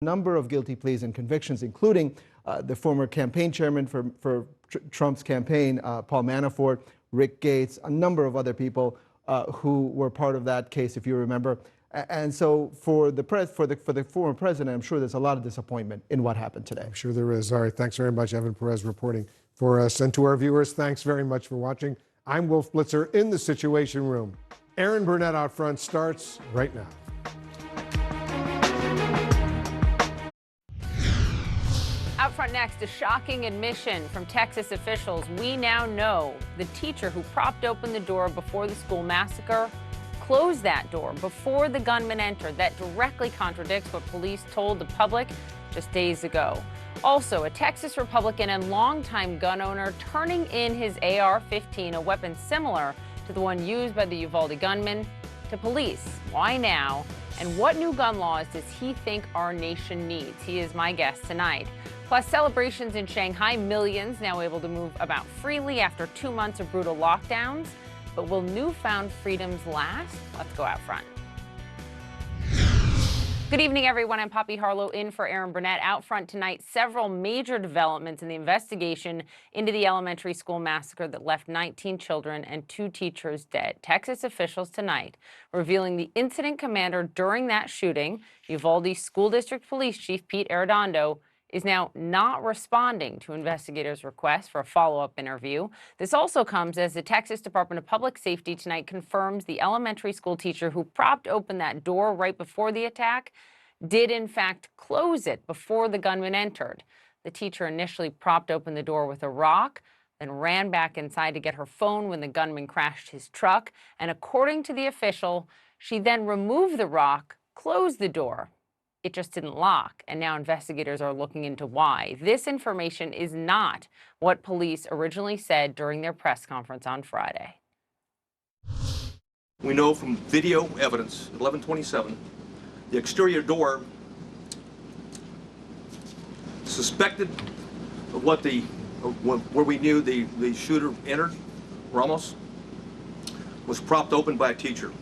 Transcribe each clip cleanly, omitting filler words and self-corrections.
Number of guilty pleas and convictions, including the former campaign chairman for Trump's campaign, Paul Manafort, Rick Gates, a number of other people who were part of that case, if you remember. And so for the former president, I'm sure there's a lot of disappointment in what happened today. I'm sure there is. All right, thanks very much, Evan Perez, reporting for us. And to our viewers, thanks very much for watching. I'm Wolf Blitzer in the Situation Room. Erin Burnett out front starts right now. Out front next, a shocking admission from Texas officials. We now know the teacher who propped open the door before the school massacre closed that door before the gunman entered. That directly contradicts what police told the public just days ago. Also, a Texas Republican and longtime gun owner turning in his AR-15, a weapon similar to the one used by the Uvalde gunman, to police. Why now? And what new gun laws does he think our nation needs? He is my guest tonight. Plus, celebrations in Shanghai, millions now able to move about freely after 2 months of brutal lockdowns. But will newfound freedoms last? Let's go out front. Good evening, everyone. I'm Poppy Harlow in for Erin Burnett. Out front tonight, several major developments in the investigation into the elementary school massacre that left 19 children and 2 teachers dead. Texas officials tonight revealing the incident commander during that shooting, Uvalde School District Police Chief Pete Arredondo, is now not responding to investigators' requests for a follow-up interview. This also comes as the Texas Department of Public Safety tonight confirms the elementary school teacher who propped open that door right before the attack did in fact close it before the gunman entered. The teacher initially propped open the door with a rock, then ran back inside to get her phone when the gunman crashed his truck. And according to the official, she then removed the rock, closed the door. It just didn't lock, and now investigators are looking into why. This information is not what police originally said during their press conference on Friday. We know from video evidence, 11:27, the exterior door suspected of where we knew the shooter entered, Ramos, was propped open by a teacher.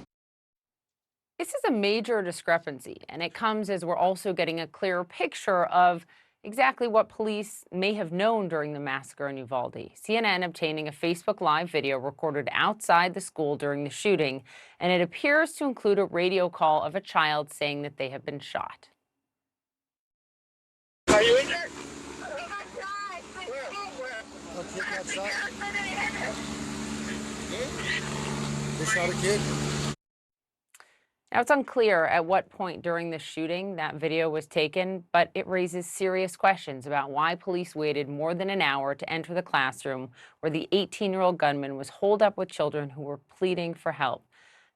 This is a major discrepancy, and it comes as we're also getting a clearer picture of exactly what police may have known during the massacre in Uvalde. CNN obtaining a Facebook Live video recorded outside the school during the shooting, and it appears to include a radio call of a child saying that they have been shot. Are you in there? They shot a kid. Now, it's unclear at what point during the shooting that video was taken, but it raises serious questions about why police waited more than an hour to enter the classroom where the 18-year-old gunman was holed up with children who were pleading for help.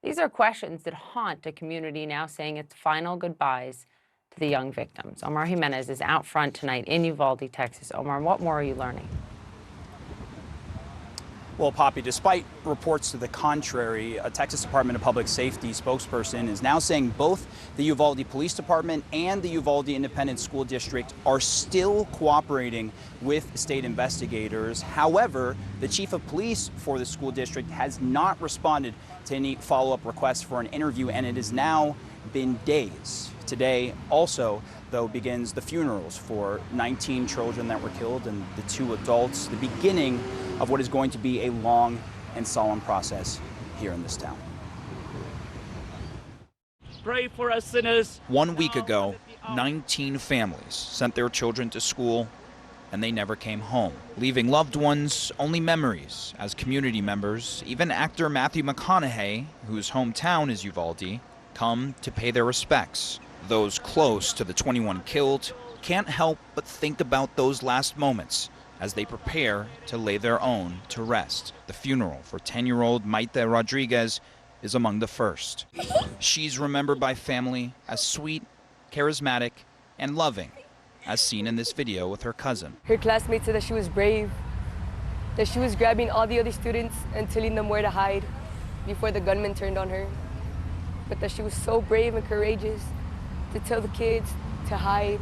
These are questions that haunt a community now saying its final goodbyes to the young victims. Omar Jimenez is out front tonight in Uvalde, Texas. Omar, what more are you learning? Well, Poppy, despite reports to the contrary, a Texas Department of Public Safety spokesperson is now saying both the Uvalde Police Department and the Uvalde Independent School District are still cooperating with state investigators. However, the chief of police for the school district has not responded to any follow-up requests for an interview, and it has now been days. Today also, though, begins the funerals for 19 children that were killed and the 2 adults, the beginning of what is going to be a long and solemn process here in this town. Pray for us sinners. 1 week ago, 19 families sent their children to school and they never came home, leaving loved ones only memories as community members. Even actor Matthew McConaughey, whose hometown is Uvalde, come to pay their respects. Those close to the 21 killed can't help but think about those last moments as they prepare to lay their own to rest. The funeral for 10-year-old Maite Rodriguez is among the first. She's remembered by family as sweet, charismatic, and loving, as seen in this video with her cousin. Her classmates said that she was brave, that she was grabbing all the other students and telling them where to hide before the gunman turned on her, but that she was so brave and courageous to tell the kids to hide.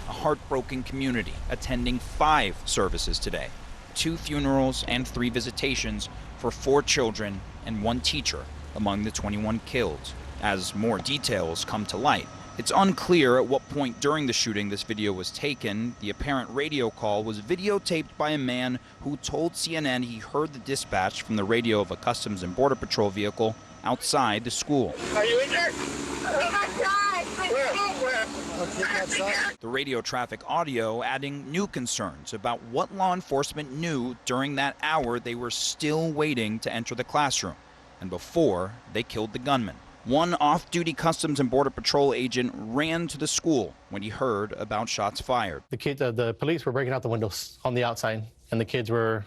A heartbroken community attending 5 services today, 2 funerals and 3 visitations for 4 children and 1 teacher among the 21 killed. As more details come to light, It's unclear at what point during the shooting this video was taken. The apparent radio call was videotaped by a man who told CNN he heard the dispatch from the radio of a Customs and Border Patrol vehicle outside the school. Are you in there? The radio traffic audio adding new concerns about what law enforcement knew during that hour they were still waiting to enter the classroom and before they killed the gunman. One off-duty Customs and Border Patrol agent ran to the school when he heard about shots fired. The police were breaking out the windows on the outside, and the kids were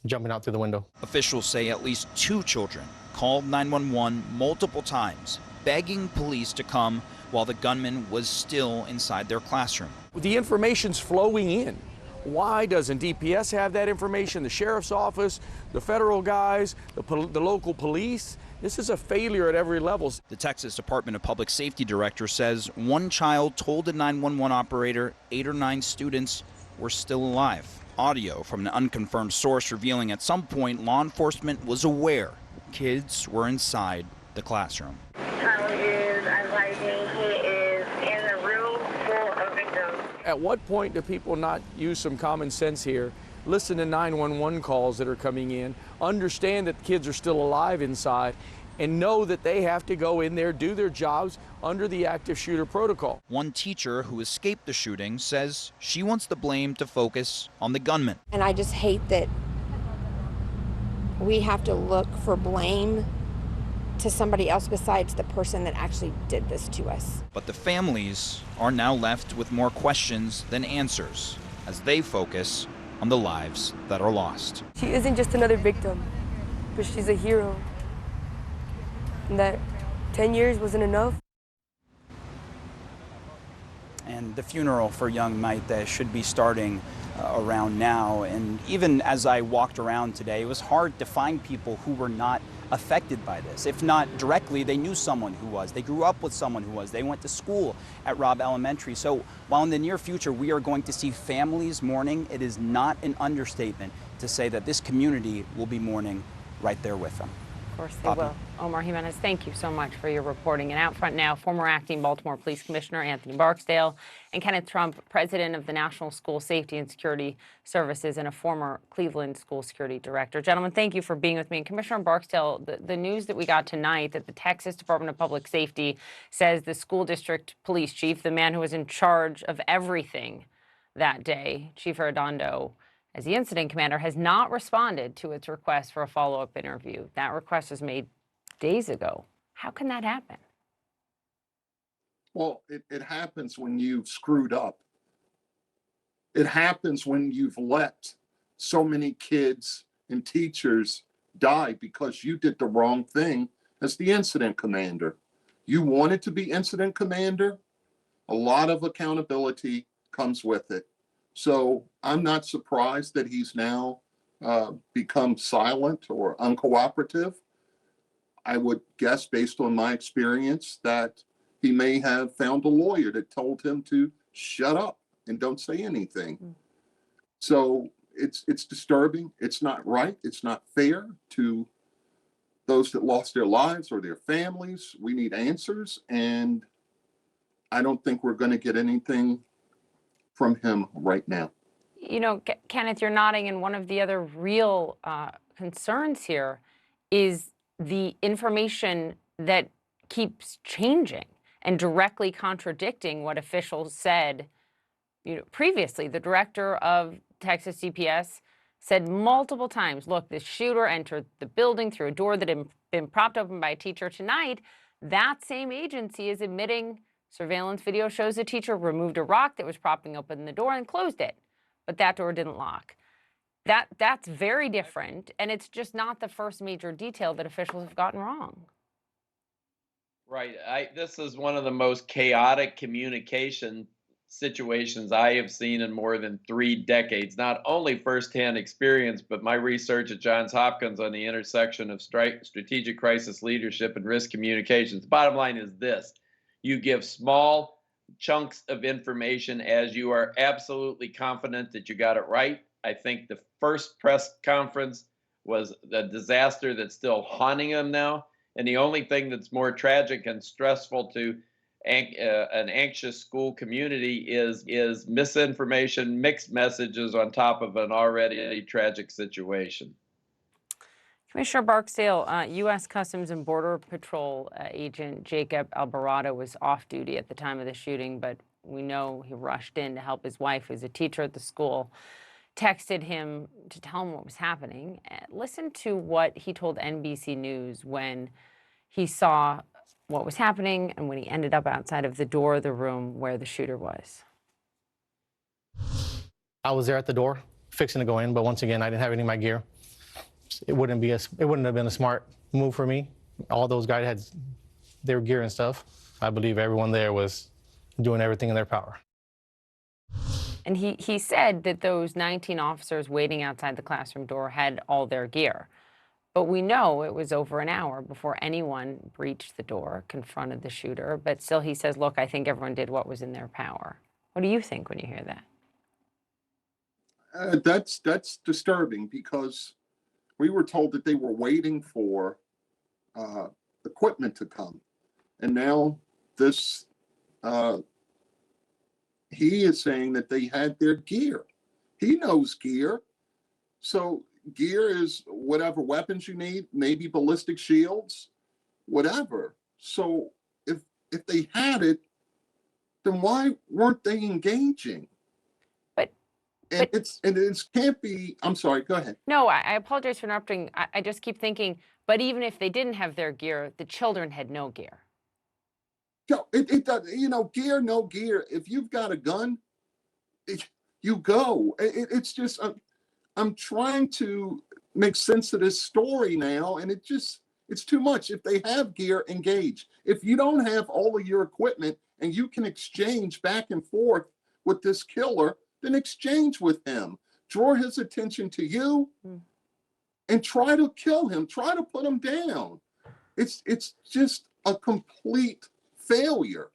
jumping out through the window. Officials say at least 2 children called 911 multiple times, begging police to come while the gunman was still inside their classroom. The information's flowing in. Why doesn't DPS have that information? The sheriff's office, the federal guys, the local police? This is a failure at every level. The Texas Department of Public Safety director says one child told the 911 operator 8 or 9 students were still alive. Audio from an unconfirmed source revealing at some point law enforcement was aware kids were inside the classroom. Child is advising he is in the room full of victims. At what point do people not use some common sense here? Listen to 911 calls that are coming in, understand that kids are still alive inside, and know that they have to go in there, do their jobs under the active shooter protocol. One teacher who escaped the shooting says she wants the blame to focus on the gunman. And I just hate that we have to look for blame to somebody else besides the person that actually did this to us. But the families are now left with more questions than answers as they focus on the lives that are lost. She isn't just another victim, but she's a hero. And that 10 years wasn't enough. And the funeral for young Maite should be starting around now. And even as I walked around today, it was hard to find people who were not affected by this. If not directly, they knew someone who was. They grew up with someone who was. They went to school at Robb Elementary. So while in the near future we are going to see families mourning, it is not an understatement to say that this community will be mourning right there with them. Of course they will. Omar Jimenez, thank you so much for your reporting. And out front now, former acting Baltimore Police Commissioner Anthony Barksdale and Kenneth Trump, president of the National School Safety and Security Services and a former Cleveland School Security Director. Gentlemen, thank you for being with me. And Commissioner Barksdale, the news that we got tonight that the Texas Department of Public Safety says the school district police chief, the man who was in charge of everything that day, Chief Arredondo, as the incident commander, has not responded to its request for a follow-up interview. That request was made days ago. How can that happen? Well, it happens when you've screwed up. It happens when you've let so many kids and teachers die because you did the wrong thing as the incident commander. You wanted to be incident commander. A lot of accountability comes with it. So I'm not surprised that he's now become silent or uncooperative. I would guess, based on my experience, that he may have found a lawyer that told him to shut up and don't say anything. So it's disturbing. It's not right. It's not fair to those that lost their lives or their families. We need answers, and I don't think we're going to get anything from him right now. You know, Kenneth, you're nodding, and one of the other real concerns here is the information that keeps changing and directly contradicting what officials said. You know, previously, the director of Texas DPS said multiple times, look, this shooter entered the building through a door that had been propped open by a teacher. Tonight, that same agency is admitting surveillance video shows the teacher removed a rock that was propping open the door and closed it, but that door didn't lock. That's very different, and it's just not the first major detail that officials have gotten wrong. Right. This is one of the most chaotic communication situations I have seen in more than 3 decades. Not only firsthand experience, but my research at Johns Hopkins on the intersection of strategic crisis leadership and risk communications. The bottom line is this: you give small chunks of information as you are absolutely confident that you got it right. I think the first press conference was the disaster that's still haunting them now. And the only thing that's more tragic and stressful to an anxious school community is misinformation, mixed messages on top of an already tragic situation. Commissioner Barksdale, U.S. Customs and Border Patrol agent Jacob Alvarado was off duty at the time of the shooting, but we know he rushed in to help his wife, who's a teacher at the school, texted him to tell him what was happening. Listen to what he told NBC News when he saw what was happening and when he ended up outside of the door of the room where the shooter was. I was there at the door, fixing to go in, but once again, I didn't have any of my gear. It wouldn't have been a smart move for me. All those guys had their gear and stuff. I believe everyone there was doing everything in their power. And he said that those 19 officers waiting outside the classroom door had all their gear. But we know it was over an hour before anyone breached the door, confronted the shooter. But still, he says, look, I think everyone did what was in their power. What do you think when you hear that? That's disturbing, because we were told that they were waiting for equipment to come. And now this, he is saying that they had their gear. He knows gear. So gear is whatever weapons you need, maybe ballistic shields, whatever. So if they had it, then why weren't they engaging? And it can't be. I'm sorry, go ahead. No, I apologize for interrupting. I just keep thinking, but even if they didn't have their gear, the children had no gear. No, it does. Gear, no gear. If you've got a gun, you go. It's just, I'm trying to make sense of this story now, and it's too much. If they have gear, engage. If you don't have all of your equipment and you can exchange back and forth with this killer, then exchange with him. Draw his attention to you and try to kill him. Try to put him down. It's just a complete failure.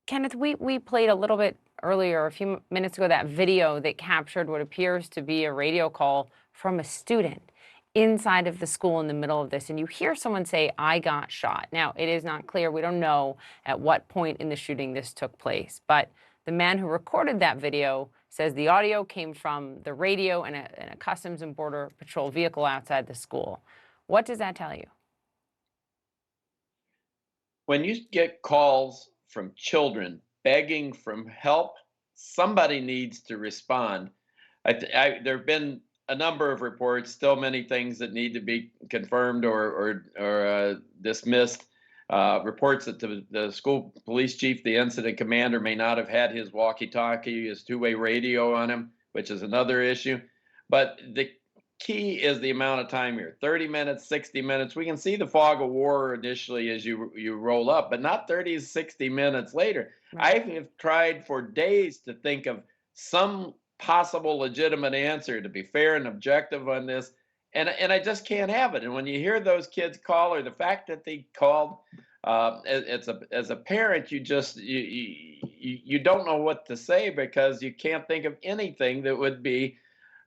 Kenneth, we played a little bit earlier, a few minutes ago, that video that captured what appears to be a radio call from a student inside of the school in the middle of this. And you hear someone say, I got shot. Now, it is not clear. We don't know at what point in the shooting this took place. But the man who recorded that video says the audio came from the radio and a Customs and Border Patrol vehicle outside the school. What does that tell you? When you get calls from children begging for help, somebody needs to respond. There have been a number of reports, still many things that need to be confirmed or dismissed. Reports that the school police chief, the incident commander, may not have had his walkie-talkie, his two-way radio on him, which is another issue. But the key is the amount of time here, 30 minutes, 60 minutes. We can see the fog of war initially as you roll up, but not 30 to 60 minutes later. Right. I have tried for days to think of some possible legitimate answer to be fair and objective on this, and I just can't have it. And when you hear those kids call, or the fact that they called, as a parent, you just you don't know what to say, because you can't think of anything that would be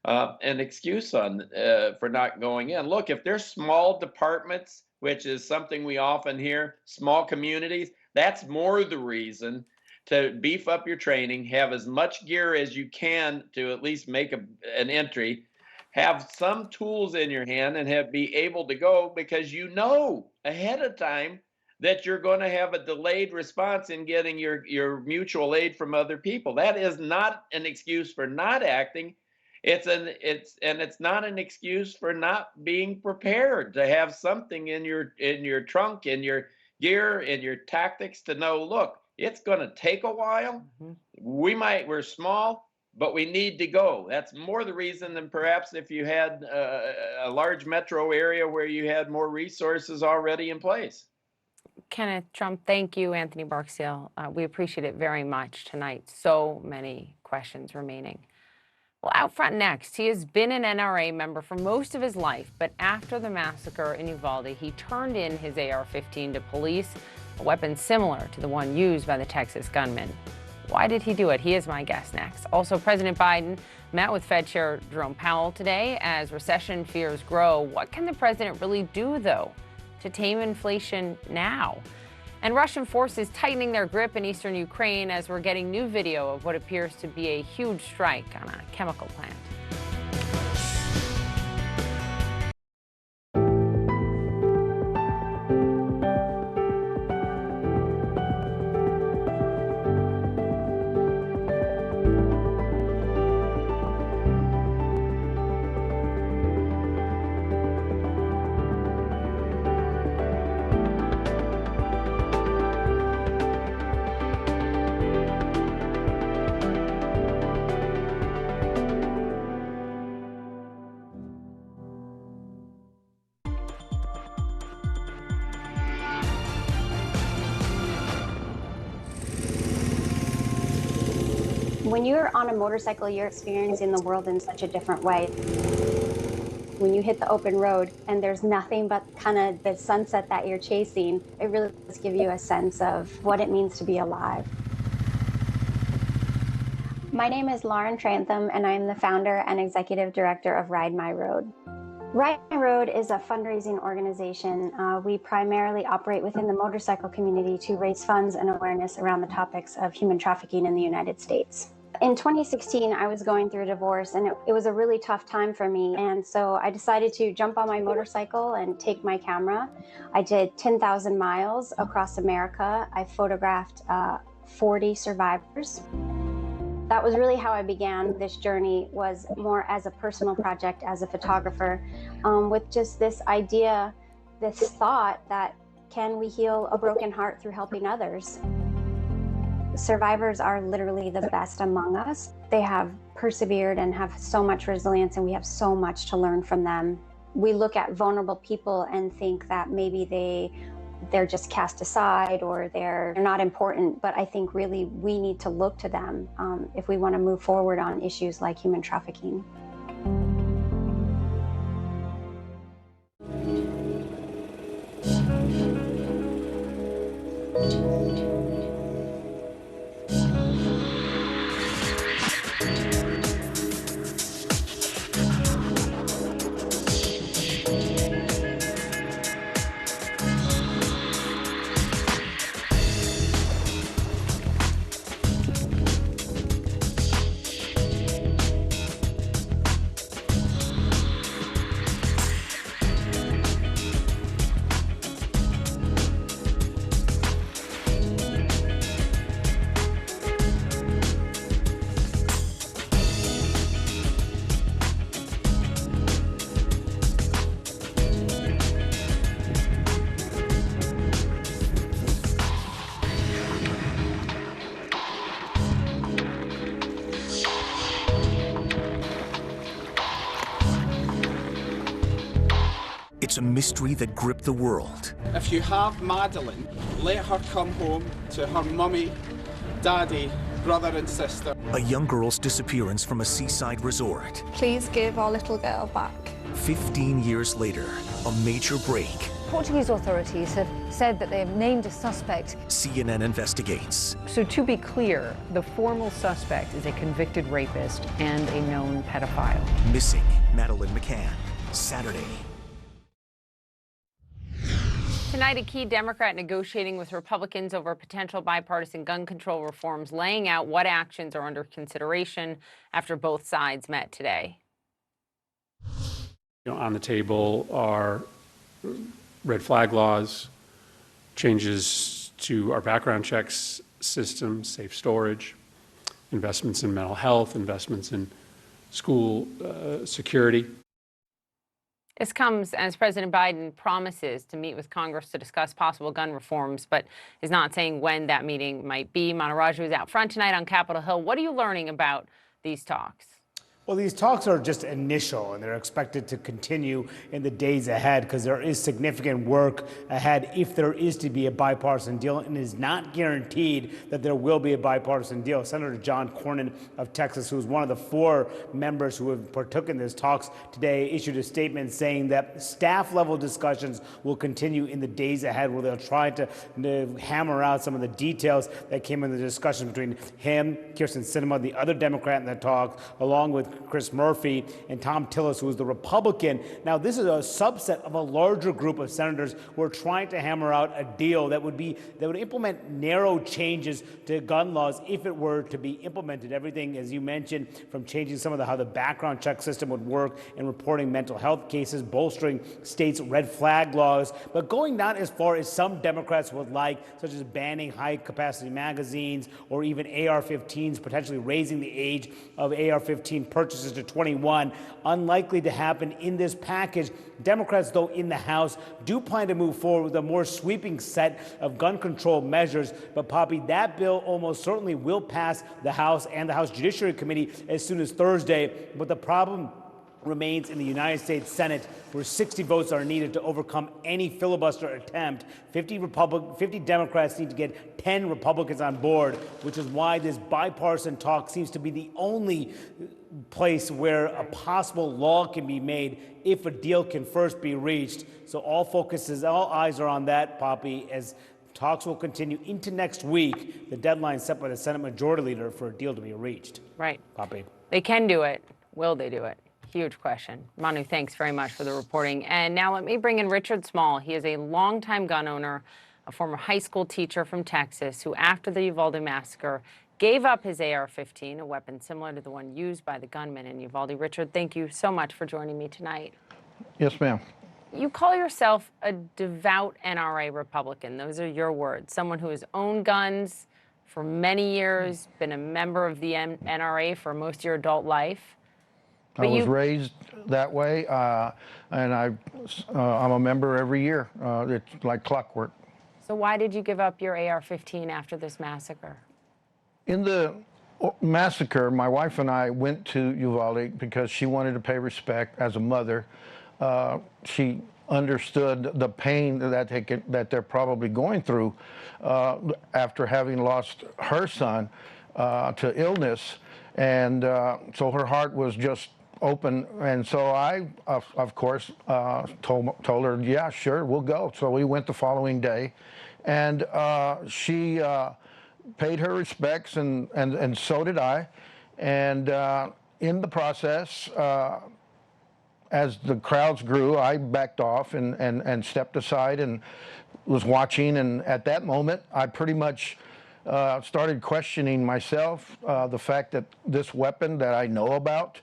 an excuse for not going in. Look, if there's small departments, which is something we often hear, small communities, that's more the reason to beef up your training, have as much gear as you can to at least make an entry, have some tools in your hand, and be able to go, because you know ahead of time that you're going to have a delayed response in getting your mutual aid from other people. That is not an excuse for not acting. It's not an excuse for not being prepared, to have something in your trunk, in your gear, in your tactics, to know, look, it's going to take a while. We're small, but we need to go. That's more the reason than perhaps if you had a large metro area where you had more resources already in place. Kenneth Trump, thank you. Anthony Barksdale, we appreciate it very much tonight. So many questions remaining. Well, out front next, he has been an NRA member for most of his life, but after the massacre in Uvalde, he turned in his AR-15 to police, a weapon similar to the one used by the Texas gunman. Why did he do it? He is my guest next. Also, President Biden met with Fed Chair Jerome Powell today as recession fears grow. What can the president really do, though, to tame inflation now. And Russian forces tightening their grip in eastern Ukraine as we're getting new video of what appears to be a huge strike on a chemical plant. When you're on a motorcycle, you're experiencing the world in such a different way. When you hit the open road and there's nothing but kind of the sunset that you're chasing, it really does give you a sense of what it means to be alive. My name is Lauren Trantham, and I'm the founder and executive director of Ride My Road. Ride My Road is a fundraising organization. We primarily operate within the motorcycle community to raise funds and awareness around the topics of human trafficking in the United States. In 2016, I was going through a divorce, and it was a really tough time for me. And so I decided to jump on my motorcycle and take my camera. I did 10,000 miles across America. I photographed 40 survivors. That was really how I began this journey, was more as a personal project as a photographer, with just this idea, this thought that can we heal a broken heart through helping others? Survivors are literally the best among us. They have persevered and have so much resilience, and we have so much to learn from them. We look at vulnerable people and think that maybe they're just cast aside or they're not important, but I think really we need to look to them if we want to move forward on issues like human trafficking. It's a mystery that gripped the world. If you have Madeline, let her come home to her mummy, daddy, brother and sister. A young girl's disappearance from a seaside resort. Please give our little girl back. 15 years later, a major break. Portuguese authorities have said that they have named a suspect. CNN investigates. So to be clear, the formal suspect is a convicted rapist and a known pedophile. Missing Madeleine McCann, Saturday. Tonight, a key Democrat negotiating with Republicans over potential bipartisan gun control reforms, laying out what actions are under consideration after both sides met today. On the table are red flag laws, changes to our background checks system, safe storage, investments in mental health, investments in school security. This comes as President Biden promises to meet with Congress to discuss possible gun reforms, but is not saying when that meeting might be. Manu Raju is out front tonight on Capitol Hill. What are you learning about these talks? Well, these talks are just initial, and they're expected to continue in the days ahead because there is significant work ahead if there is to be a bipartisan deal, and it is not guaranteed that there will be a bipartisan deal. Senator John Cornyn of Texas, who is one of the 4 members who have partook in these talks today, issued a statement saying that staff-level discussions will continue in the days ahead, where they'll try to hammer out some of the details that came in the discussion between him, Kyrsten Sinema, the other Democrat in the talks, along with Chris Murphy, and Tom Tillis, who is the Republican. Now, this is a subset of a larger group of senators who are trying to hammer out a deal that would implement narrow changes to gun laws if it were to be implemented. Everything, as you mentioned, from changing some of how the background check system would work and reporting mental health cases, bolstering states' red flag laws, but going not as far as some Democrats would like, such as banning high-capacity magazines or even AR-15s, potentially raising the age of AR-15 purchases to 21. Unlikely to happen in this package. Democrats, though, in the House do plan to move forward with a more sweeping set of gun control measures. But, Poppy, that bill almost certainly will pass the House and the House Judiciary Committee as soon as Thursday. But the problem remains in the United States Senate, where 60 votes are needed to overcome any filibuster attempt. 50 Democrats need to get 10 Republicans on board, which is why this bipartisan talk seems to be the only place where a possible law can be made if a deal can first be reached. So all eyes are on that, Poppy, as talks will continue into next week, the deadline set by the Senate Majority Leader for a deal to be reached. Right. Poppy. They can do it. Will they do it? Huge question. Manu, thanks very much for the reporting. And now let me bring in Richard Small. He is a longtime gun owner, a former high school teacher from Texas, who after the Uvalde massacre gave up his AR-15, a weapon similar to the one used by the gunman in Uvalde. Richard, thank you so much for joining me tonight. Yes, ma'am. You call yourself a devout NRA Republican. Those are your words. Someone who has owned guns for many years, been a member of the NRA for most of your adult life. I was raised that way, and I'm a member every year. It's like clockwork. So why did you give up your AR-15 after this massacre? In the massacre, my wife and I went to Uvalde because she wanted to pay respect as a mother. She understood the pain that they're probably going through after having lost her son to illness. And so her heart was just open, and so I, of course, told her, yeah, sure, we'll go. So we went the following day, and she paid her respects, and so did I. And in the process, as the crowds grew, I backed off and stepped aside and was watching. And at that moment, I pretty much started questioning myself, the fact that this weapon that I know about,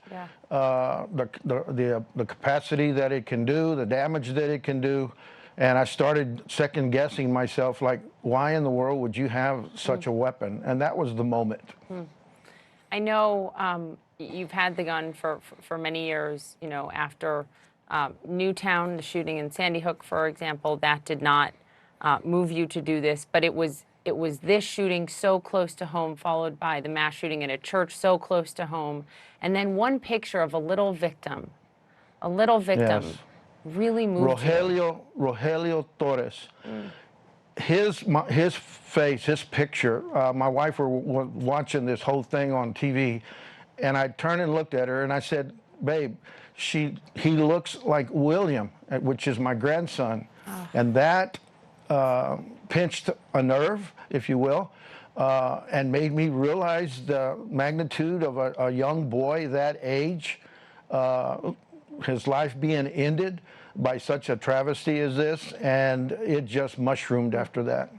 the capacity that it can do, the damage that it can do, and I started second guessing myself, like, why in the world would you have such a weapon? And that was the moment. I know you've had the gun for many years. You know, after Newtown, the shooting in Sandy Hook, for example, that did not move you to do this, but it was this shooting so close to home, followed by the mass shooting at a church so close to home, and then one picture of a little victim yes. Really moved you. Rogelio Torres. His face, his picture, my wife were watching this whole thing on TV, and I turned and looked at her, and I said, babe, he looks like William, which is my grandson, and that pinched a nerve, if you will, and made me realize the magnitude of a young boy that age, his life being ended by such a travesty as this, and it just mushroomed after that.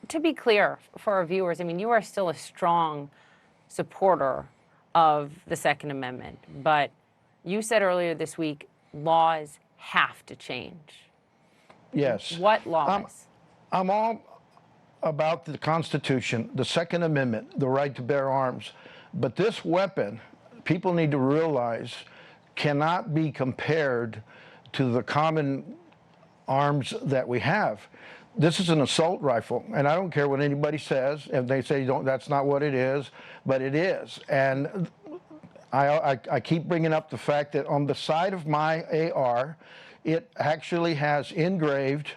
To be clear for our viewers, I mean, you are still a strong supporter of the Second Amendment, but you said earlier this week, laws have to change. Yes. What laws? I'm all about the Constitution, the Second Amendment, the right to bear arms. But this weapon, people need to realize, cannot be compared to the common arms that we have. This is an assault rifle, and I don't care what anybody says. If they say that's not what it is, but it is. And I keep bringing up the fact that on the side of my AR, it actually has engraved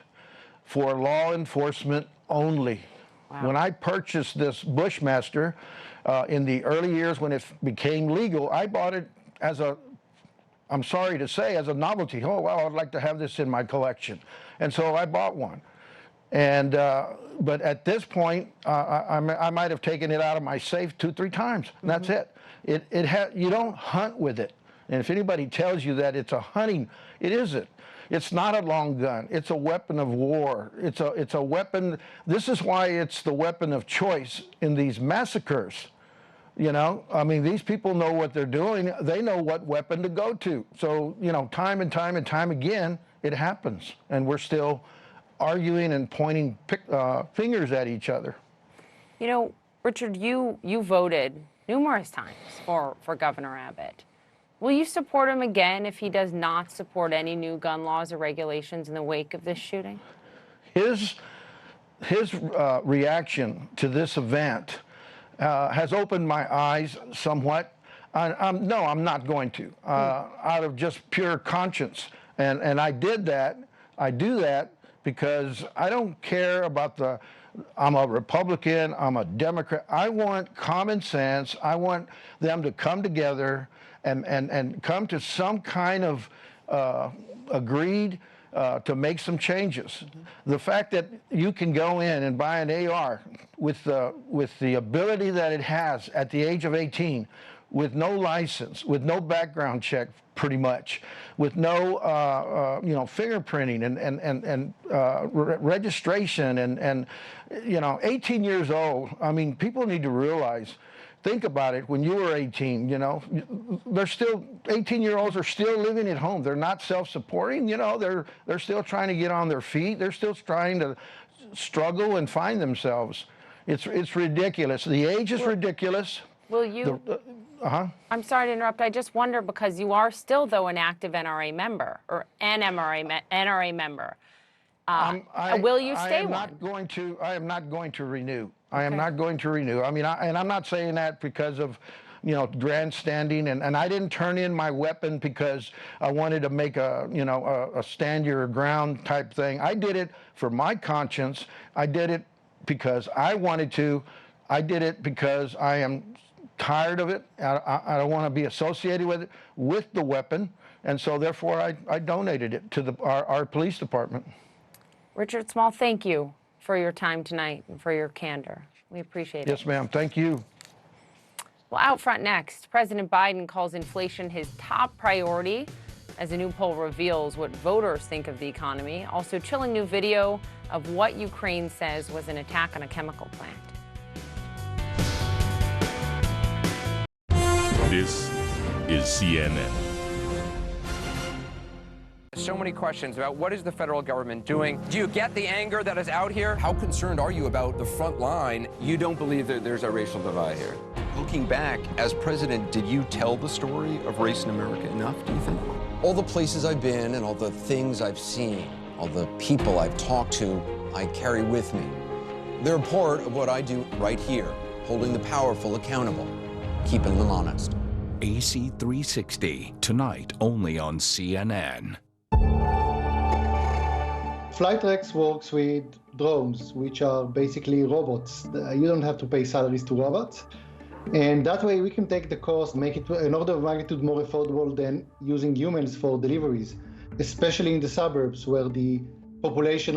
for law enforcement only. Wow. When I purchased this Bushmaster in the early years when it became legal, I bought it as I'm sorry to say, as a novelty. Oh, well, I'd like to have this in my collection. And so I bought one. And but at this point, I might have taken it out of my safe 2-3 times, and that's it. You don't hunt with it. And if anybody tells you that it's a hunting, it isn't. It's not a long gun. It's a weapon of war. It's a weapon. This is why it's the weapon of choice in these massacres. You know, I mean, these people know what they're doing. They know what weapon to go to. So, you know, time and time and time again, it happens. And we're still arguing and pointing fingers at each other. You know, Richard, you voted numerous times for Governor Abbott. Will you support him again if he does not support any new gun laws or regulations in the wake of this shooting? His reaction to this event has opened my eyes somewhat. No, I'm not going to, out of just pure conscience. And I did that. I do that because I don't care about I'm a Republican, I'm a Democrat. I want common sense. I want them to come together and come to some kind of agreed to make some changes. The fact that you can go in and buy an AR with the ability that it has at the age of 18, with no license, with no background check, pretty much, with no you know, fingerprinting and registration and you know, 18 years old. I mean, people need to realize. Think about it. When you were 18, you know, they're still 18-year-olds are still living at home. They're not self-supporting. You know, they're still trying to get on their feet. They're still trying to struggle and find themselves. It's ridiculous. The age is ridiculous. Will you? I'm sorry to interrupt. I just wonder because you are still, though, an active NRA member or an NRA member. Will you stay one? I am not going to renew. I am not going to renew. I mean, and I'm not saying that because of, you know, grandstanding, and I didn't turn in my weapon because I wanted to make a stand your ground type thing. I did it for my conscience. I did it because I wanted to. I did it because I am tired of it. I don't want to be associated with the weapon, and so therefore I donated it to our police department. Richard Small, thank you for your time tonight and for your candor. We appreciate it. Yes, ma'am. Thank you. Well, out front next, President Biden calls inflation his top priority as a new poll reveals what voters think of the economy. Also, chilling new video of what Ukraine says was an attack on a chemical plant. This is CNN. So many questions about what is the federal government doing. Do you get the anger that is out here? How concerned are you about the front line? You don't believe that there's a racial divide here? Looking back, as president, did you tell the story of race in America enough, do you think? All the places I've been and all the things I've seen, all the people I've talked to, I carry with me. They're a part of what I do right here, holding the powerful accountable, keeping them honest. AC 360, tonight only on CNN. Flytrex works with drones, which are basically robots. You don't have to pay salaries to robots. And that way we can take the cost, make it an order of magnitude more affordable than using humans for deliveries, especially in the suburbs where the population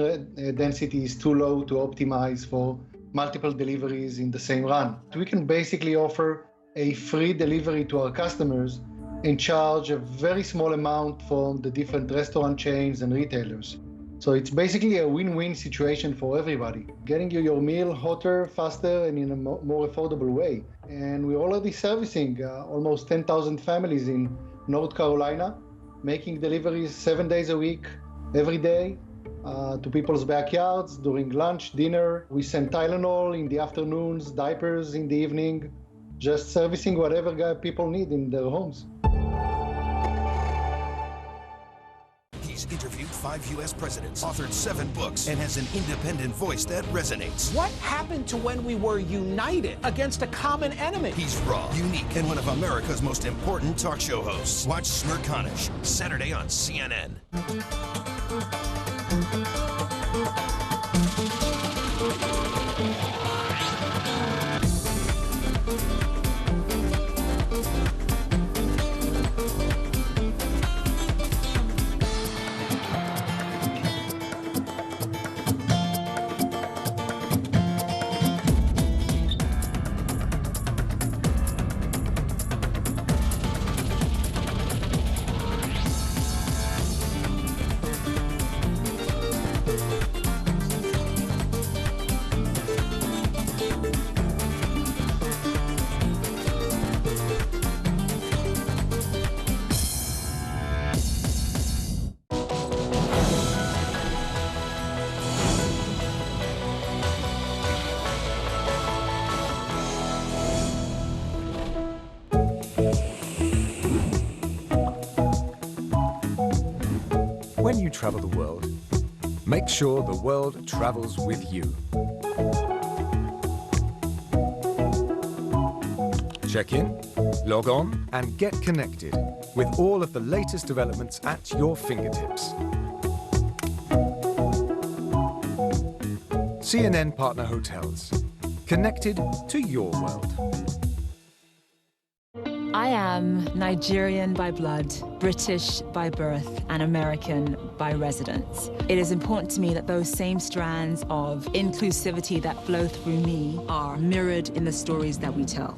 density is too low to optimize for multiple deliveries in the same run. We can basically offer a free delivery to our customers and charge a very small amount from the different restaurant chains and retailers. So it's basically a win-win situation for everybody, getting you your meal hotter, faster, and in a more affordable way. And we're already servicing almost 10,000 families in North Carolina, making deliveries 7 days a week, every day, to people's backyards during lunch, dinner. We send Tylenol in the afternoons, diapers in the evening, just servicing whatever people need in their homes. He's interviewed 5 U.S. presidents, authored 7 books, and has an independent voice that resonates. What happened to when we were united against a common enemy? He's raw, unique, and one of America's most important talk show hosts. Watch Smerconish, Saturday on CNN. travel the world, make sure the world travels with you. Check in, log on, and get connected with all of the latest developments at your fingertips. CNN Partner Hotels. Connected to your world. I am Nigerian by blood, British by birth, and American by residence. It is important to me that those same strands of inclusivity that flow through me are mirrored in the stories that we tell.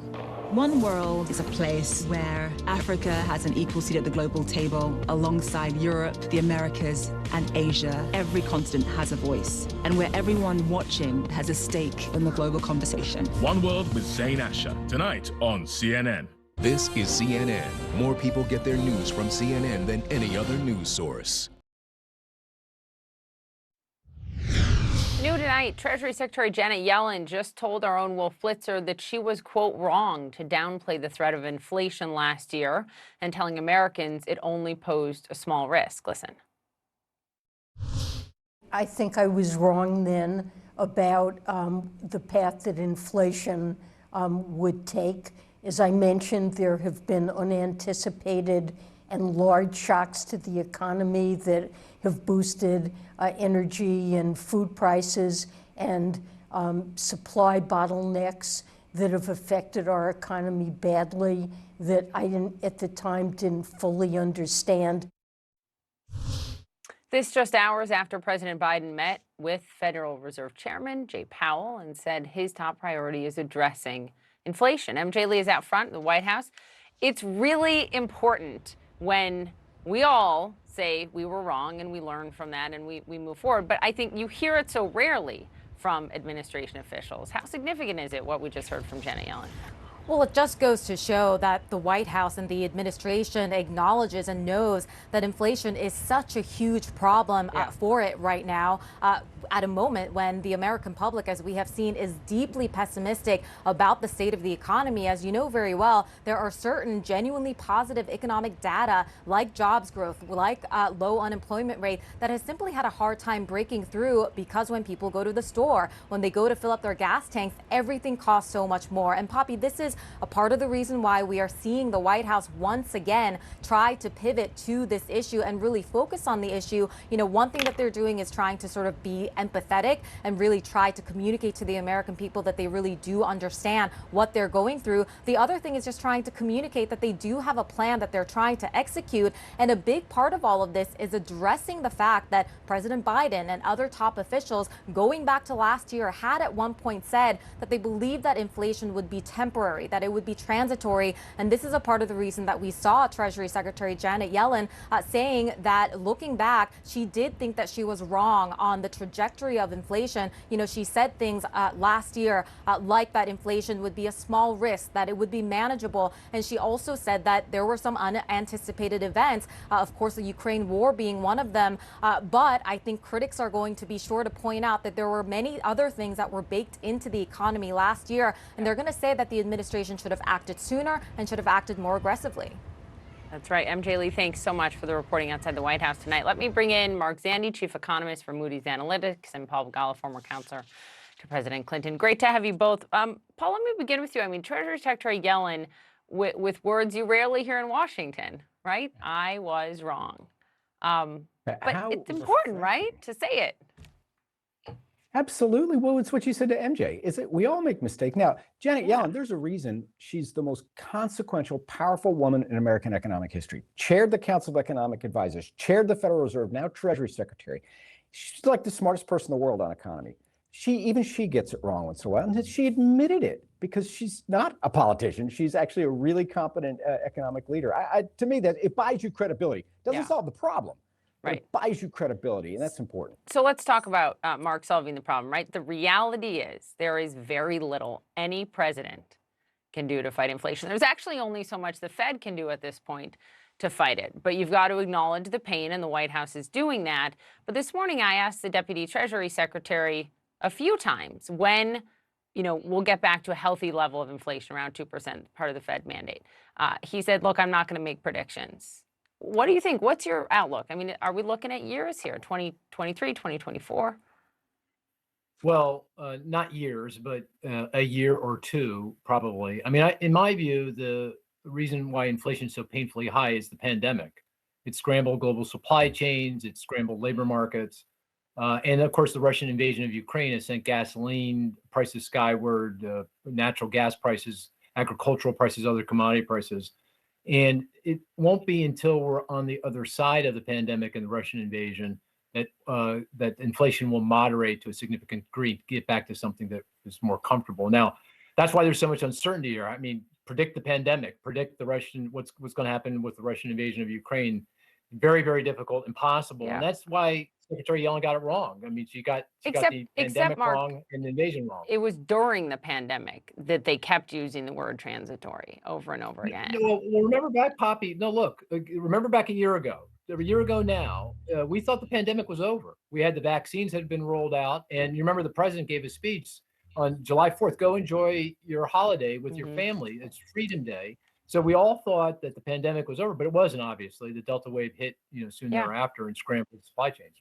One World is a place where Africa has an equal seat at the global table alongside Europe, the Americas, and Asia. Every continent has a voice, and where everyone watching has a stake in the global conversation. One World with Zain Asher, tonight on CNN. This is CNN. More people get their news from CNN than any other news source. New tonight, Treasury Secretary Janet Yellen just told our own Wolf Blitzer that she was, quote, wrong to downplay the threat of inflation last year and telling Americans it only posed a small risk. Listen. I think I was wrong then about the path that inflation would take. As I mentioned, there have been unanticipated and large shocks to the economy that have boosted energy and food prices and supply bottlenecks that have affected our economy badly that I at the time didn't fully understand. This just hours after President Biden met with Federal Reserve Chairman Jay Powell and said his top priority is addressing inflation. MJ Lee is out front in the White House. It's really important when we all say we were wrong and we learn from that and we move forward. But I think you hear it so rarely from administration officials. How significant is it, what we just heard from Janet Yellen? Well, it just goes to show that the White House and the administration acknowledges and knows that inflation is such a huge problem for it right now, at a moment when the American public, as we have seen, is deeply pessimistic about the state of the economy. As you know very well, there are certain genuinely positive economic data like jobs growth, like low unemployment rate that has simply had a hard time breaking through because when people go to the store, when they go to fill up their gas tanks, everything costs so much more. And Poppy, this is a part of the reason why we are seeing the White House once again try to pivot to this issue and really focus on the issue. You know, one thing that they're doing is trying to sort of be empathetic and really try to communicate to the American people that they really do understand what they're going through. The other thing is just trying to communicate that they do have a plan that they're trying to execute. And a big part of all of this is addressing the fact that President Biden and other top officials going back to last year had at one point said that they believed that inflation would be temporary, that it would be transitory. And this is a part of the reason that we saw Treasury Secretary Janet Yellen saying that looking back, she did think that she was wrong on the trajectory of inflation. You know, she said things last year like that inflation would be a small risk, that it would be manageable. And she also said that there were some unanticipated events, of course, the Ukraine war being one of them. But I think critics are going to be sure to point out that there were many other things that were baked into the economy last year. And they're going to say that the administration should have acted sooner and should have acted more aggressively. That's right. MJ Lee, thanks so much for the reporting outside the White House tonight. Let me bring in Mark Zandi, chief economist for Moody's Analytics, and Paul Begala, former counselor to President Clinton. Great to have you both. Paul, let me begin with you. I mean, Treasury Secretary Yellen, with words you rarely hear in Washington, right? I was wrong. But it's important, right, to say it. Absolutely. Well, it's what you said to MJ. Is it we all make mistakes. Now, Janet Yellen, there's a reason she's the most consequential, powerful woman in American economic history. Chaired the Council of Economic Advisors, chaired the Federal Reserve, now Treasury Secretary. She's like the smartest person in the world on economy. Even she gets it wrong once in a while, and she admitted it because she's not a politician. She's actually a really competent economic leader. To me, that it buys you credibility. Doesn't solve the problem. Right. It buys you credibility, and that's important. So let's talk about Mark solving the problem, right? The reality is there is very little any president can do to fight inflation. There's actually only so much the Fed can do at this point to fight it. But you've got to acknowledge the pain, and the White House is doing that. But this morning I asked the Deputy Treasury Secretary a few times when, you know, we'll get back to a healthy level of inflation around 2%, part of the Fed mandate. He said, look, I'm not going to make predictions. What do you think? What's your outlook? I mean, are we looking at years here, 2023, 2024? Well, not years, but a year or two, probably. I mean, in my view, the reason why inflation is so painfully high is the pandemic. It scrambled global supply chains, it scrambled labor markets. And of course, the Russian invasion of Ukraine has sent gasoline prices skyward, natural gas prices, agricultural prices, other commodity prices. And it won't be until we're on the other side of the pandemic and the Russian invasion that that inflation will moderate to a significant degree, get back to something that is more comfortable. Now, that's why there's so much uncertainty here. I mean, predict the pandemic, predict the what's going to happen with the Russian invasion of Ukraine. Very, very difficult, impossible. And that's why Secretary Yellen got it wrong. I mean, she got the pandemic Mark, wrong and the invasion wrong. It was during the pandemic that they kept using the word transitory over and over again. Well, remember back, Poppy. No, look, remember back a year ago. A year ago now, we thought the pandemic was over. We had the vaccines had been rolled out, and you remember the president gave a speech on July 4th. Go enjoy your holiday with your family. It's Freedom Day. So we all thought that the pandemic was over, but it wasn't. Obviously, the Delta wave hit, soon thereafter and scrambled supply chains.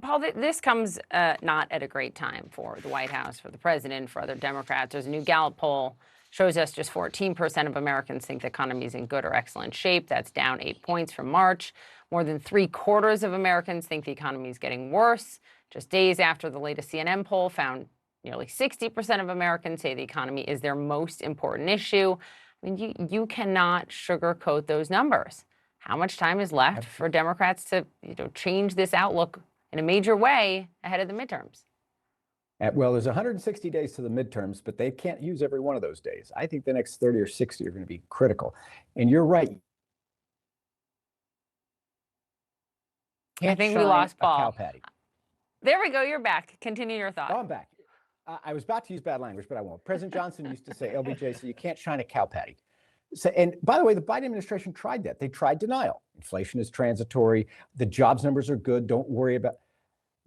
Paul, this comes not at a great time for the White House, for the president, for other Democrats. There's a new Gallup poll shows us just 14% of Americans think the economy is in good or excellent shape. That's down 8 points from March. More than 3/4 of Americans think the economy is getting worse. Just days after the latest CNN poll found nearly 60% of Americans say the economy is their most important issue. I mean, you cannot sugarcoat those numbers. How much time is left for Democrats to change this outlook in a major way ahead of the midterms? Well, there's 160 days to the midterms, but they can't use every one of those days. I think the next 30 or 60 are going to be critical. And you're right. I think we lost Paul. Cow patty. There we go. You're back. Continue your thought. Oh, I'm back. I was about to use bad language, but I won't. President Johnson used to say, LBJ, so you can't shine a cow patty. So, and by the way, the Biden administration tried that. They tried denial. Inflation is transitory. The jobs numbers are good. Don't worry about.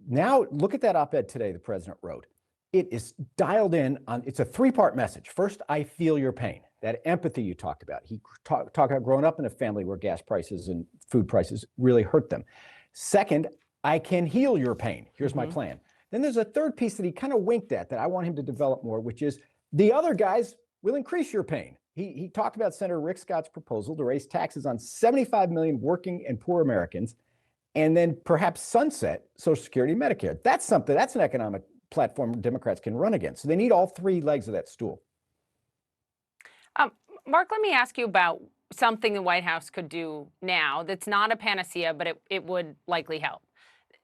Now, look at that op-ed today the president wrote. It is dialed in on, it's a three-part message. First, I feel your pain. That empathy you talked about. He talked about growing up in a family where gas prices and food prices really hurt them. Second, I can heal your pain. Here's my plan. Then there's a third piece that he kind of winked at that I want him to develop more, which is the other guys will increase your pain. He talked about Senator Rick Scott's proposal to raise taxes on 75 million working and poor Americans, and then perhaps sunset Social Security and Medicare. That's an economic platform Democrats can run against. So they need all three legs of that stool. Mark, let me ask you about something the White House could do now that's not a panacea, but it would likely help.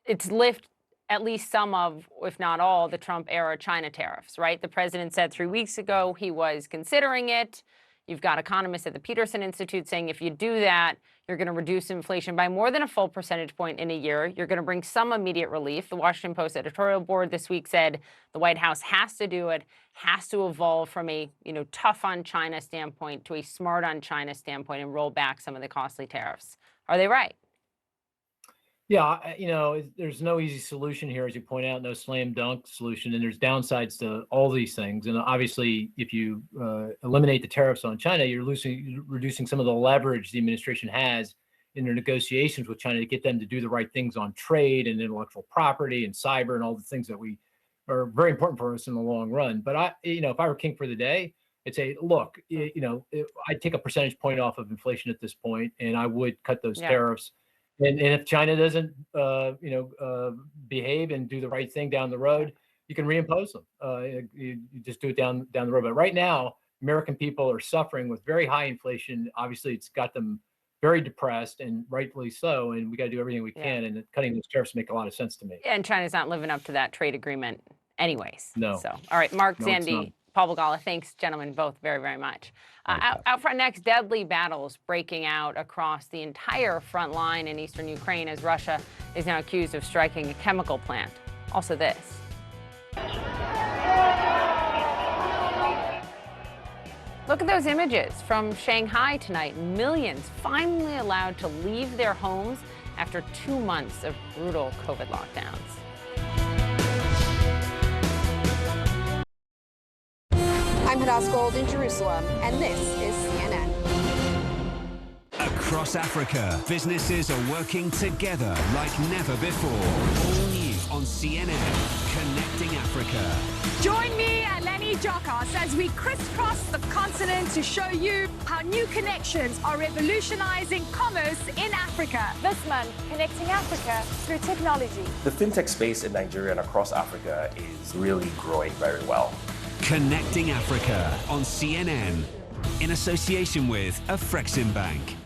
It's lift at least some of, if not all, the Trump-era China tariffs, right? The president said 3 weeks ago he was considering it. You've got economists at the Peterson Institute saying if you do that, you're going to reduce inflation by more than a full percentage point in a year. You're going to bring some immediate relief. The Washington Post editorial board this week said the White House has to do it, has to evolve from a tough on China standpoint to a smart on China standpoint and roll back some of the costly tariffs. Are they right? Yeah, there's no easy solution here, as you point out, no slam dunk solution, and there's downsides to all these things. And obviously, if you eliminate the tariffs on China, you're reducing some of the leverage the administration has in their negotiations with China to get them to do the right things on trade and intellectual property and cyber and all the things that are very important for us in the long run. But if I were king for the day, I'd say, look, I'd take a percentage point off of inflation at this point, and I would cut those tariffs. And if China doesn't, behave and do the right thing down the road, you can reimpose them. You just do it down the road. But right now, American people are suffering with very high inflation. Obviously, it's got them very depressed, and rightfully so. And we got to do everything we can. And cutting those tariffs make a lot of sense to me. And China's not living up to that trade agreement, anyways. No. So, all right, Mark Zandi, Paul Begala, thanks, gentlemen, both very, very much. Out front next, deadly battles breaking out across the entire front line in eastern Ukraine as Russia is now accused of striking a chemical plant. Also this. Look at those images from Shanghai tonight. Millions finally allowed to leave their homes after 2 months of brutal COVID lockdowns. I'm Hadas Gold in Jerusalem, and this is CNN. Across Africa, businesses are working together like never before. All new on CNN, Connecting Africa. Join me, Eleni Jokas, as we crisscross the continent to show you how new connections are revolutionizing commerce in Africa. This month, Connecting Africa through technology. The fintech space in Nigeria and across Africa is really growing very well. Connecting Africa on CNN, in association with Afreximbank.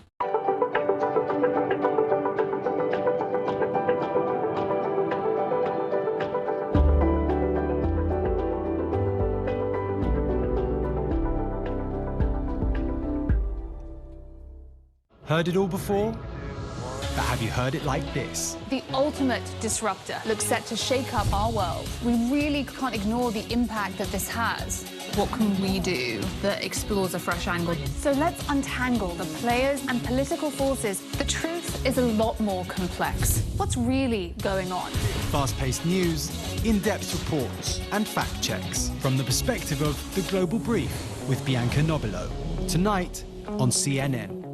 Heard it all before? But have you heard it like this? The ultimate disruptor looks set to shake up our world. We really can't ignore the impact that this has. What can we do that explores a fresh angle? So let's untangle the players and political forces. The truth is a lot more complex. What's really going on? Fast-paced news, in-depth reports, and fact checks from the perspective of The Global Brief with Bianca Nobilo. Tonight on CNN.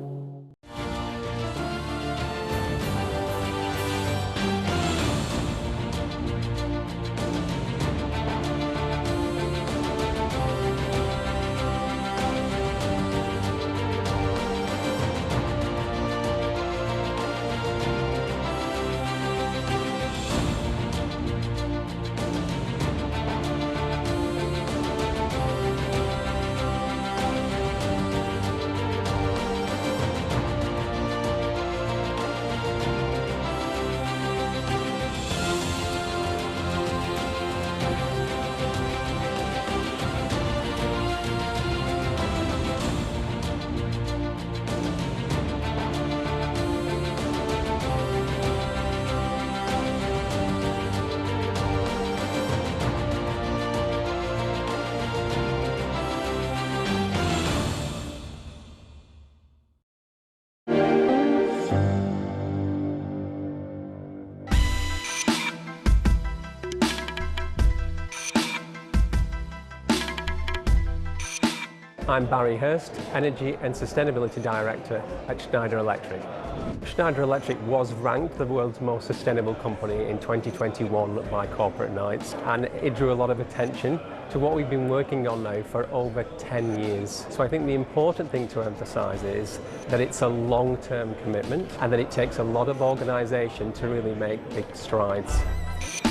I'm Barry Hurst, Energy and Sustainability Director at Schneider Electric. Schneider Electric was ranked the world's most sustainable company in 2021 by Corporate Knights, and it drew a lot of attention to what we've been working on now for over 10 years. So I think the important thing to emphasise is that it's a long-term commitment and that it takes a lot of organisation to really make big strides.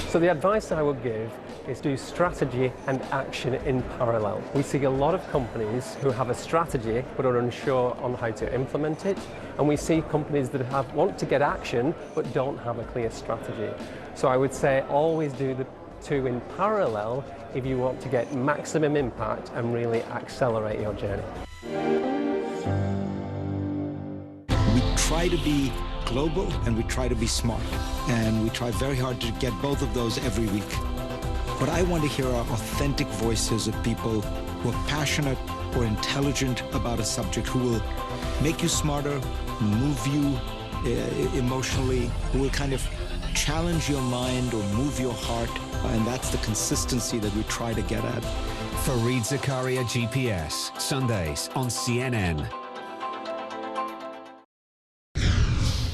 So the advice I would give is do strategy and action in parallel. We see a lot of companies who have a strategy but are unsure on how to implement it, and we see companies that want to get action but don't have a clear strategy. So I would say always do the two in parallel if you want to get maximum impact and really accelerate your journey. We try to be global and we try to be smart, and we try very hard to get both of those every week. But I want to hear our authentic voices of people who are passionate or intelligent about a subject, who will make you smarter, move you emotionally, who will kind of challenge your mind or move your heart. And that's the consistency that we try to get at. Fareed Zakaria, GPS, Sundays on CNN.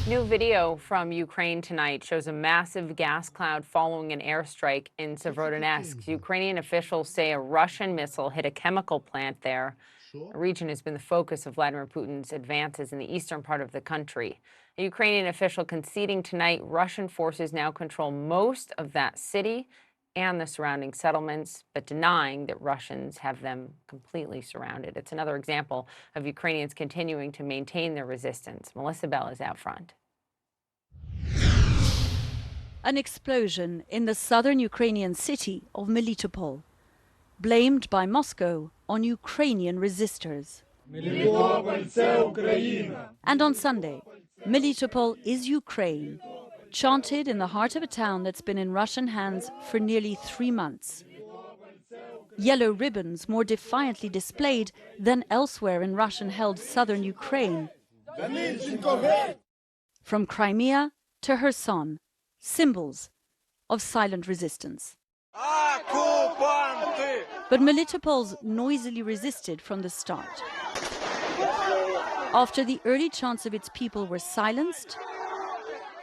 New video from Ukraine tonight shows a massive gas cloud following an airstrike in Severodonetsk. Ukrainian officials say a Russian missile hit a chemical plant there. The region has been the focus of Vladimir Putin's advances in the eastern part of the country. A Ukrainian official conceding tonight Russian forces now control most of that city and the surrounding settlements, but denying that Russians have them completely surrounded. It's another example of Ukrainians continuing to maintain their resistance. Melissa Bell is out front. An explosion in the southern Ukrainian city of Melitopol, blamed by Moscow on Ukrainian resistors. And on Sunday, Melitopol is Ukraine, chanted in the heart of a town that's been in Russian hands for nearly 3 months. Yellow ribbons more defiantly displayed than elsewhere in Russian-held southern Ukraine. From Crimea to Kherson, symbols of silent resistance. But Melitopol's noisily resisted from the start. after the early chants of its people were silenced,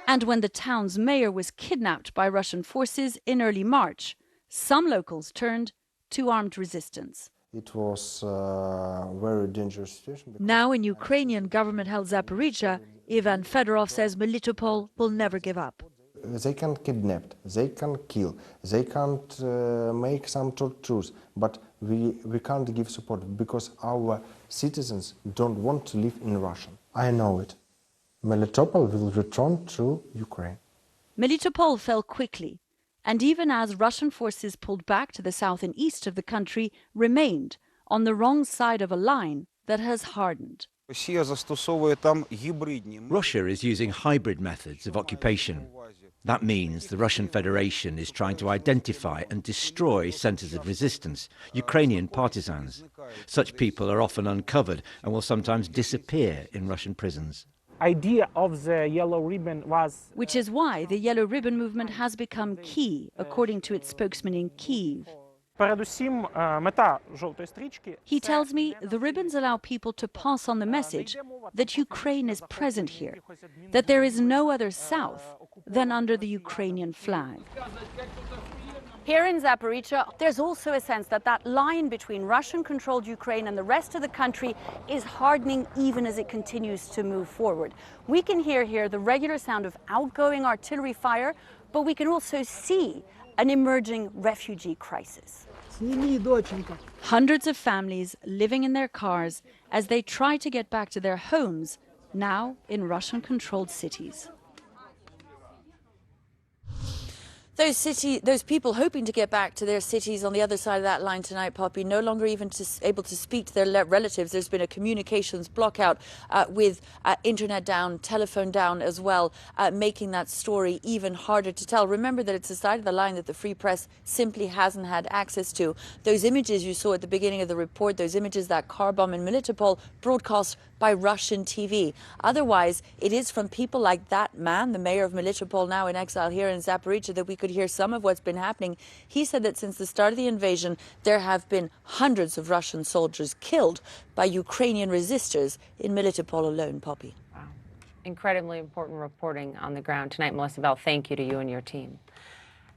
and when the town's mayor was kidnapped by Russian forces in early March, some locals turned to armed resistance. It was a very dangerous situation. Now in Ukrainian government-held Zaporizhzhia, Ivan Fedorov says Melitopol will never give up. They can kidnap, they can kill, they can't make some tortures, but we can't give support because our citizens don't want to live in Russia. I know it. Melitopol will return to Ukraine. Melitopol fell quickly, and even as Russian forces pulled back to the south and east of the country, remained on the wrong side of a line that has hardened. Russia is using hybrid methods of occupation. That means the Russian Federation is trying to identify and destroy centers of resistance, Ukrainian partisans. Such people are often uncovered and will sometimes disappear in Russian prisons. Idea of the Yellow Ribbon was... Which is why the Yellow Ribbon movement has become key, according to its spokesman in Kyiv. He tells me the ribbons allow people to pass on the message that Ukraine is present here, that there is no other south than under the Ukrainian flag. Here in Zaporizhzhia, there's also a sense that that line between Russian-controlled Ukraine and the rest of the country is hardening even as it continues to move forward. We can hear here the regular sound of outgoing artillery fire, but we can also see an emerging refugee crisis. Hundreds of families living in their cars as they try to get back to their homes, now in Russian-controlled cities. Those people hoping to get back to their cities on the other side of that line tonight, Poppy, no longer even able to speak to their relatives. There's been a communications blockout with internet down, telephone down as well, making that story even harder to tell. Remember that it's a side of the line that the Free Press simply hasn't had access to. Those images you saw at the beginning of the report, those images, that car bomb in Melitopol, broadcast by Russian TV. Otherwise, it is from people like that man, the mayor of Melitopol, now in exile here in Zaporizhzhia, that we could hear some of what's been happening. He said that since the start of the invasion, there have been hundreds of Russian soldiers killed by Ukrainian resistors in Melitopol alone, Poppy. Wow. Incredibly important reporting on the ground tonight. Melissa Bell, thank you to you and your team.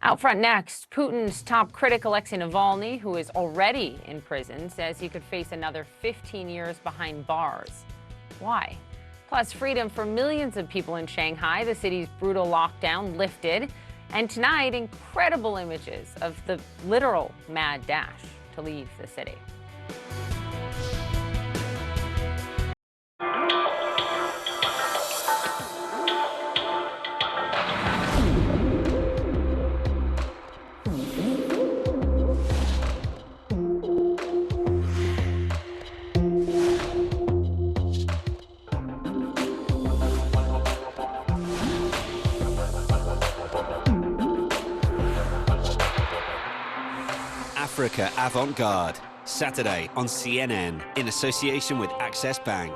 Out front next, Putin's top critic Alexei Navalny, who is already in prison, says he could face another 15 years behind bars. Why? Plus, freedom for millions of people in Shanghai, the city's brutal lockdown lifted. And tonight, incredible images of the literal mad dash to leave the city. Africa Avant-Garde, Saturday on CNN in association with Access Bank.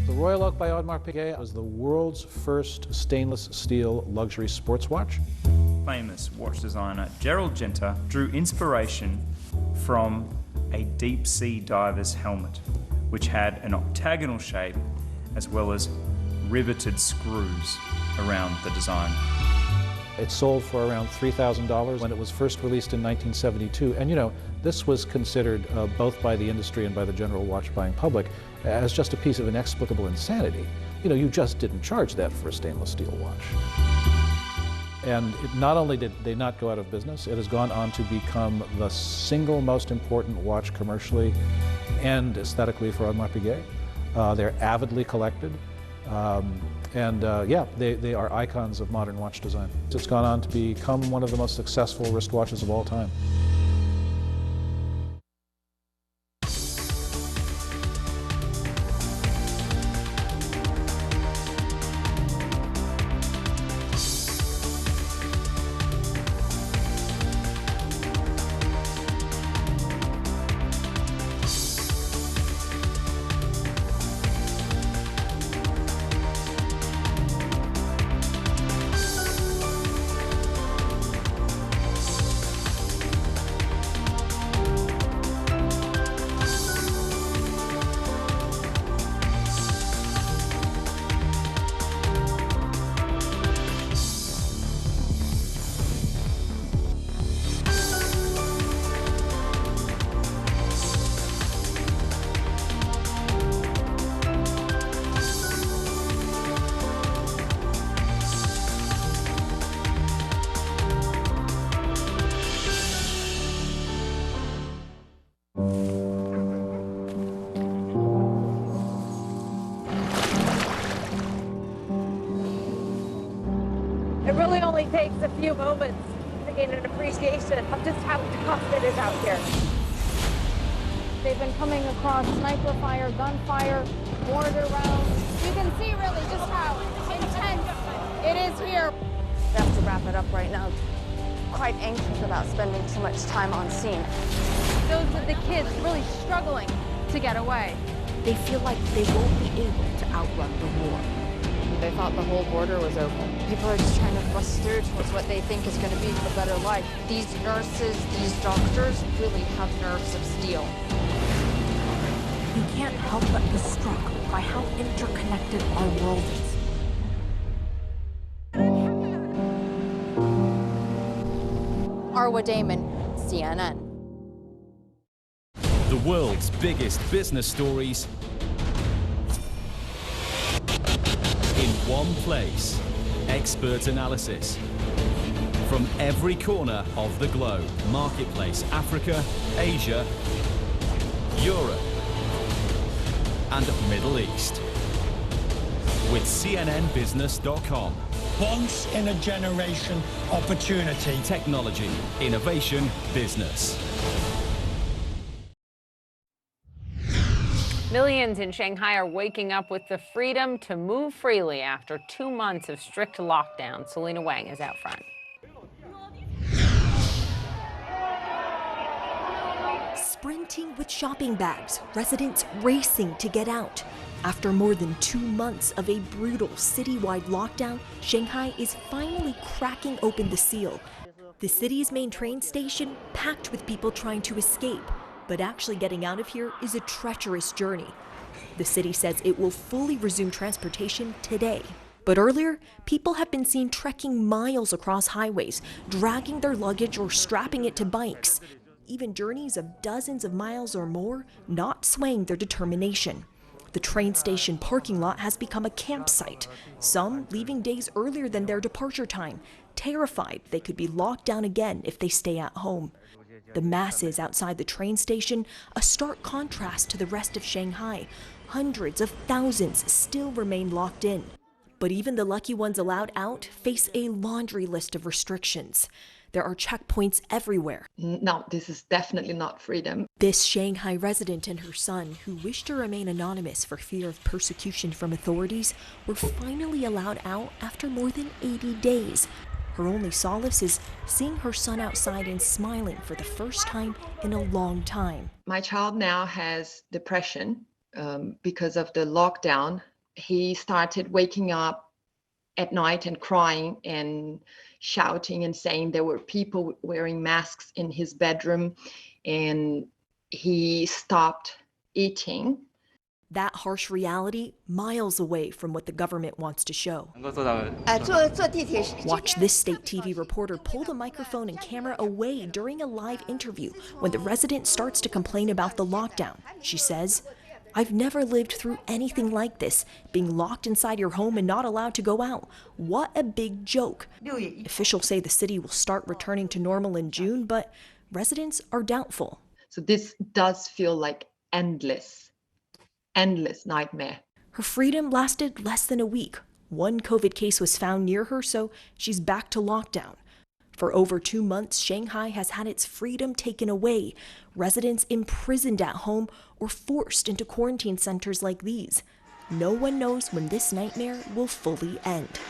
The Royal Oak by Audemars Piguet was the world's first stainless steel luxury sports watch. Famous watch designer Gerald Genta drew inspiration from a deep-sea diver's helmet, which had an octagonal shape as well as riveted screws around the design. It sold for around $3,000 when it was first released in 1972. And you know, this was considered both by the industry and by the general watch buying public as just a piece of inexplicable insanity. You know, you just didn't charge that for a stainless steel watch. And not only did they not go out of business, it has gone on to become the single most important watch commercially and aesthetically for Audemars Piguet. They're avidly collected. Yeah, they are icons of modern watch design. It's gone on to become one of the most successful wristwatches of all time. takes a few moments to gain an appreciation of just how tough it is out here. They've been coming across sniper fire, gunfire, mortar rounds. You can see really just how intense it is here. We have to wrap it up right now. Quite anxious about spending too much time on scene. Those are the kids really struggling to get away. They feel like they won't be able to outrun the war. They thought the whole border was open. People are just trying to bust through towards what they think is going to be a better life. These nurses, these doctors really have nerves of steel. You can't help but be struck by how interconnected our world is. Arwa Damon, CNN. The world's biggest business stories in one place. Expert analysis from every corner of the globe. Marketplace, Africa, Asia, Europe, and Middle East. With CNNBusiness.com. Once in a generation opportunity. Technology, innovation, business. Millions in Shanghai are waking up with the freedom to move freely after 2 months of strict lockdown. Selena Wang is out front. Sprinting with shopping bags, residents racing to get out. After more than 2 months of a brutal citywide lockdown, Shanghai is finally cracking open the seal. The city's main train station packed with people trying to escape, but actually getting out of here is a treacherous journey. The city says it will fully resume transportation today. But earlier, people have been seen trekking miles across highways, dragging their luggage or strapping it to bikes. Even journeys of dozens of miles or more, not swaying their determination. The train station parking lot has become a campsite, some leaving days earlier than their departure time, terrified they could be locked down again if they stay at home. The masses outside the train station, a stark contrast to the rest of Shanghai. Hundreds of thousands still remain locked in. But even the lucky ones allowed out face a laundry list of restrictions. There are checkpoints everywhere. No, this is definitely not freedom. This Shanghai resident and her son, who wished to remain anonymous for fear of persecution from authorities, were finally allowed out after more than 80 days. Her only solace is seeing her son outside and smiling for the first time in a long time. My child now has depression because of the lockdown. He started waking up at night and crying and shouting and saying there were people wearing masks in his bedroom, and he stopped eating. That harsh reality miles away from what the government wants to show. Watch this state TV reporter pull the microphone and camera away during a live interview when the resident starts to complain about the lockdown. She says, "I've never lived through anything like this, being locked inside your home and not allowed to go out. What a big joke." Officials say the city will start returning to normal in June, but residents are doubtful. So this does feel like endless nightmare. Her freedom lasted less than a week. One COVID case was found near her, so she's back to lockdown. For over 2 months, Shanghai has had its freedom taken away. Residents imprisoned at home or forced into quarantine centers like these. No one knows when this nightmare will fully end.